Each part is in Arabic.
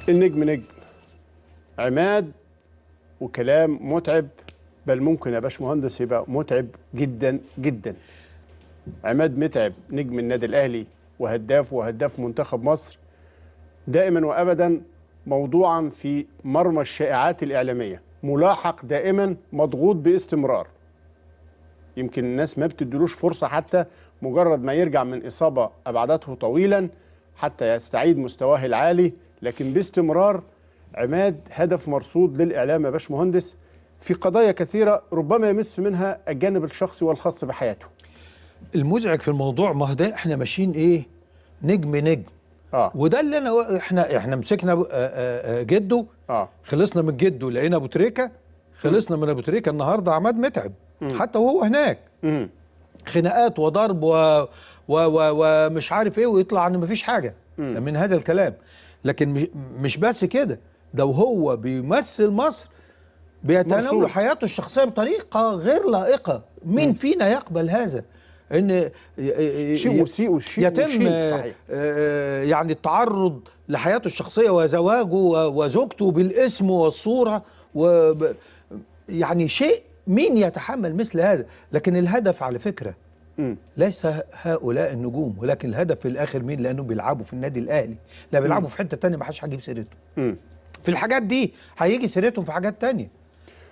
النجم نجم عماد، وكلام متعب، بل ممكن يا باشمهندس يبقى متعب جدا جدا. عماد متعب نجم النادي الاهلي وهداف منتخب مصر، دائما وابدا موضوعا في مرمى الشائعات الاعلاميه، ملاحق دائما، مضغوط باستمرار. يمكن الناس ما بتدلوش فرصه، حتى مجرد ما يرجع من اصابه ابعدته طويلا حتى يستعيد مستواه العالي، لكن باستمرار عماد هدف مرصود للاعلام يا باشمهندس في قضايا كثيره ربما يمس منها الجانب الشخصي والخاص بحياته. المزعج في الموضوع ما هو ده احنا ماشيين ايه؟ نجم. وده اللي احنا مسكنا جده. خلصنا من جده لقينا ابو تريكه، خلصنا من ابو تريكه النهارده عماد متعب. حتى وهو هناك خناقات وضرب ومش عارف ايه، ويطلع ان مفيش حاجه من هذا الكلام. لكن مش بس كده، ده وهو بيمثل مصر بيتناول حياته الشخصيه بطريقه غير لائقه. مين فينا يقبل هذا؟ ان شيء مسيء وشيء يتم يعني التعرض لحياته الشخصيه وزواجه وزوجته بالاسم والصوره يعني شيء، مين يتحمل مثل هذا؟ لكن الهدف على فكره ليس هؤلاء النجوم، ولكن الهدف في الاخر مين؟ لانه بيلعبوا في النادي الاهلي، لا بيلعبوا في حته ثانيه ما حدش هيجيب سيرته. في الحاجات دي هيجي سيرتهم في حاجات ثانيه.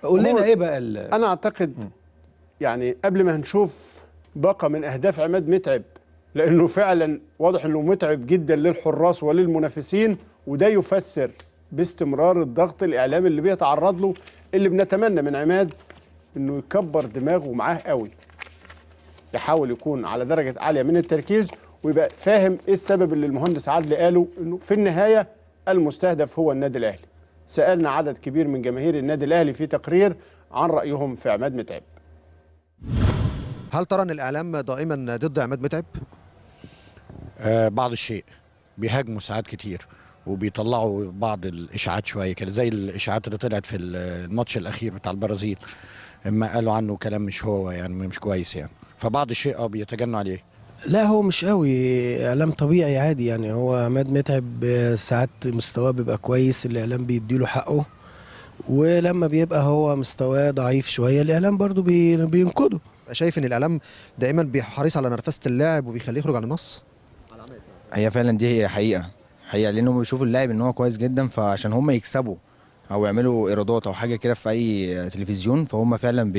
قول لنا ايه بقى انا اعتقد يعني قبل ما هنشوف باقة من أهداف عماد متعب، لأنه فعلا واضح أنه متعب جدا للحراس وللمنافسين، وده يفسر باستمرار الضغط الإعلامي اللي بيتعرض له، اللي بنتمنى من عماد أنه يكبر دماغه معاه قوي، يحاول يكون على درجة عالية من التركيز، ويبقى فاهم إيه السبب اللي المهندس عادل قاله، أنه في النهاية المستهدف هو النادي الأهلي. سألنا عدد كبير من جماهير النادي الأهلي في تقرير عن رأيهم في عماد متعب. هل ترى ان الاعلام دائما ضد عماد متعب؟ بعض الشيء، بيهاجموا ساعات كتير وبيطلعوا بعض الاشاعات شويه كده، زي الاشاعات اللي طلعت في الماتش الاخير بتاع البرازيل، اما قالوا عنه كلام مش هو يعني مش كويس يعني، فبعض الشيء بيتجنوا عليه. لا هو مش قوي، اعلام طبيعي عادي يعني. هو عماد متعب ساعات مستواه بيبقى كويس، الاعلام بيديله حقه، ولما بيبقى هو مستواه ضعيف شويه الاعلام برضو بينقده. شايف ان الاعلام دائما حريص على نرفزه اللاعب وبيخليه يخرج عن النص؟ هي فعلا دي هي حقيقه لانهم بيشوفوا اللاعب ان هو كويس جدا، فعشان هم يكسبوا او يعملوا ايرادات او حاجه كده في اي تلفزيون، فهم فعلا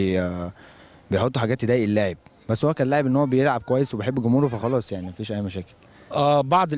بيحطوا حاجات تضايق اللاعب. بس هو كان لاعب ان هو بيلعب كويس وبيحب جمهوره، فخلاص يعني مفيش اي مشاكل. بعض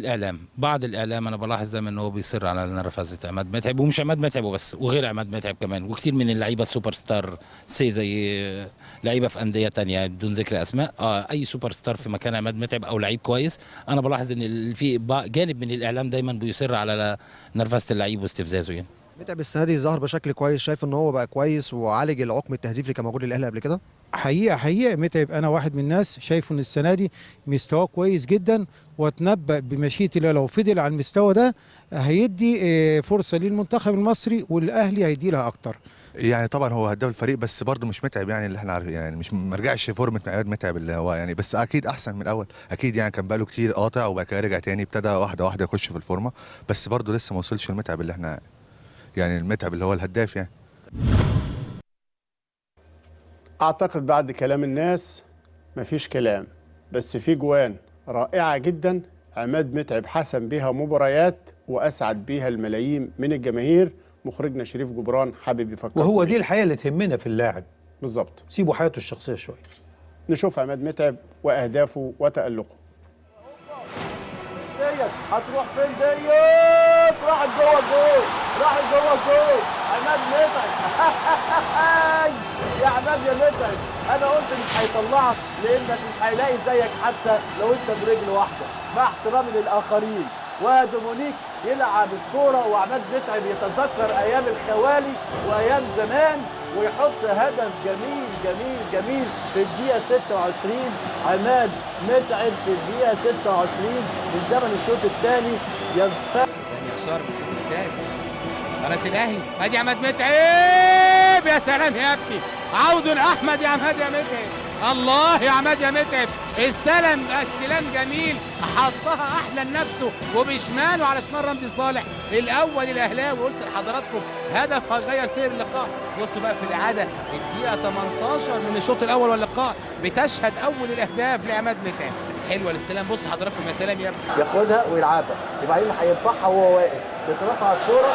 الاعلام انا بلاحظ دايما ان هو بيصر على نرفزه عماد متعب، ومش عماد متعب وبس، وغير عماد متعب كمان، وكتير من اللعيبه السوبر ستار زي لعيبه في انديه تانية بدون ذكر اسماء. اي سوبر ستار في مكان عماد متعب او لعيب كويس، انا بلاحظ ان في جانب من الاعلام دايما بيصر على نرفزه اللعيب واستفزازه يعني. متعب السنه دي ظهر بشكل كويس، شايف ان هو بقى كويس وعالج العقم التهديفي اللي كان موجود للاهلي قبل كده؟ حقيقة متعب أنا واحد من الناس شايف إن السنة دي مستواه كويس جدا، واتنبأ بمشيئة الله لو فضل على المستوى ده هيدي فرصة للمنتخب المصري، والأهلي هيدي لها أكتر. يعني طبعا هو هداف الفريق، بس برضه مش متعب يعني اللي احنا عارفين، يعني مش مرجعش فورمه عماد متعب اللي هو يعني، بس اكيد احسن من الاول اكيد يعني. كان بقاله كتير قاطع وبعد كده رجع تاني، ابتدى واحده واحده يخش في الفورمه، بس برضه لسه ما وصلش المتعب اللي احنا يعني المتعب اللي هو الهداف يعني. أعتقد بعد كلام الناس مفيش كلام، بس في جوان رائعة جدا عماد متعب حسم بها مباريات وأسعد بها الملايين من الجماهير. مخرجنا شريف جبران حابب يفكر، وهو دي الحقيقة اللي تهمنا في اللاعب بالظبط. سيبوا حياته الشخصية شوية. نشوف عماد متعب وأهدافه وتألقه. هتروح فين ديت؟ راحت جوه الجول، عماد متعب. يا عماد يا متعب، انا قلت مش هيطلعك لانك مش هيلاقي زيك حتى لو انت برجل واحده، مع احترامي للاخرين. ودومونيك يلعب الكوره وعماد متعب يتذكر ايام الخوالي وايام زمان، ويحط هدف جميل في الدقيقه 26. عماد متعب في الدقيقه 26 من زمن الشوط الثاني ينفرد يسار قناه الاهلي. ادي عماد متعب، يا سلام يا ابني، عود احمد يا عماد يا متعب، الله يا عماد يا متعب، استلم استلام جميل، حطها احلى لنفسه وبشماله على شمال رمزي صالح الاول الاهلاوي. قلت لحضراتكم هدف هيغير سير اللقاء. بصوا بقى في الاعاده الدقيقه 18 من الشوط الاول واللقاء بتشهد اول الاهداف لعماد متعب. حلوه الاستلام، بصوا حضراتكم يا سلام يا ابني. ياخدها ويلعبها، وبعدين هيرفعها وهو واقف، تترفع الكوره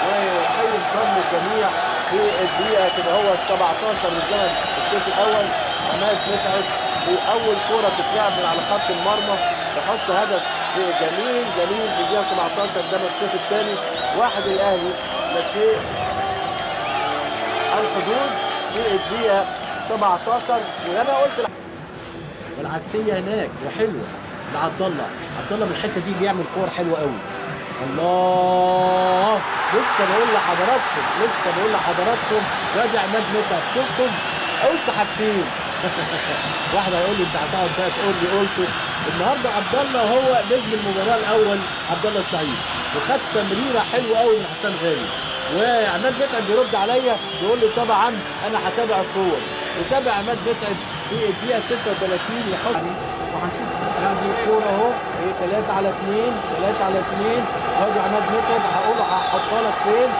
وخير الظن الجميع في الدقيقه كده هو 17 من زمن الشوط الاول. عماد متعب في اول كوره بتتلعب من على خط المرمى يحط هدف جميل جميل في الدقيقه 17 ده من الشوط الثاني. واحد الاهلي لا شيء الحدود في الدقيقه 17. ولما قلت والعكسيه هناك وحلوه لعبد الله، عبد الله من الحته دي بيعمل كور حلوه قوي. الله لسه بقول لحضراتكم وادي عماد متعب. شفتم؟ قلت حاجتين. واحد هيقول لي انت هتقعد بقى تقول لي قلته. النهارده عبد الله هو نجم المباراه الاول، عبد الله السعيد، وخد تمريره حلوه قوي من حسام غالي. وعماد متعب بيرد عليا بيقول لي طبعا انا هتابع الكور. يتابع عماد متعب في الدقيقه 36 يحط وهنشوف هذه الكوره اهو 3 على 2 وادي عماد متعب. هقول هحطها لك فين؟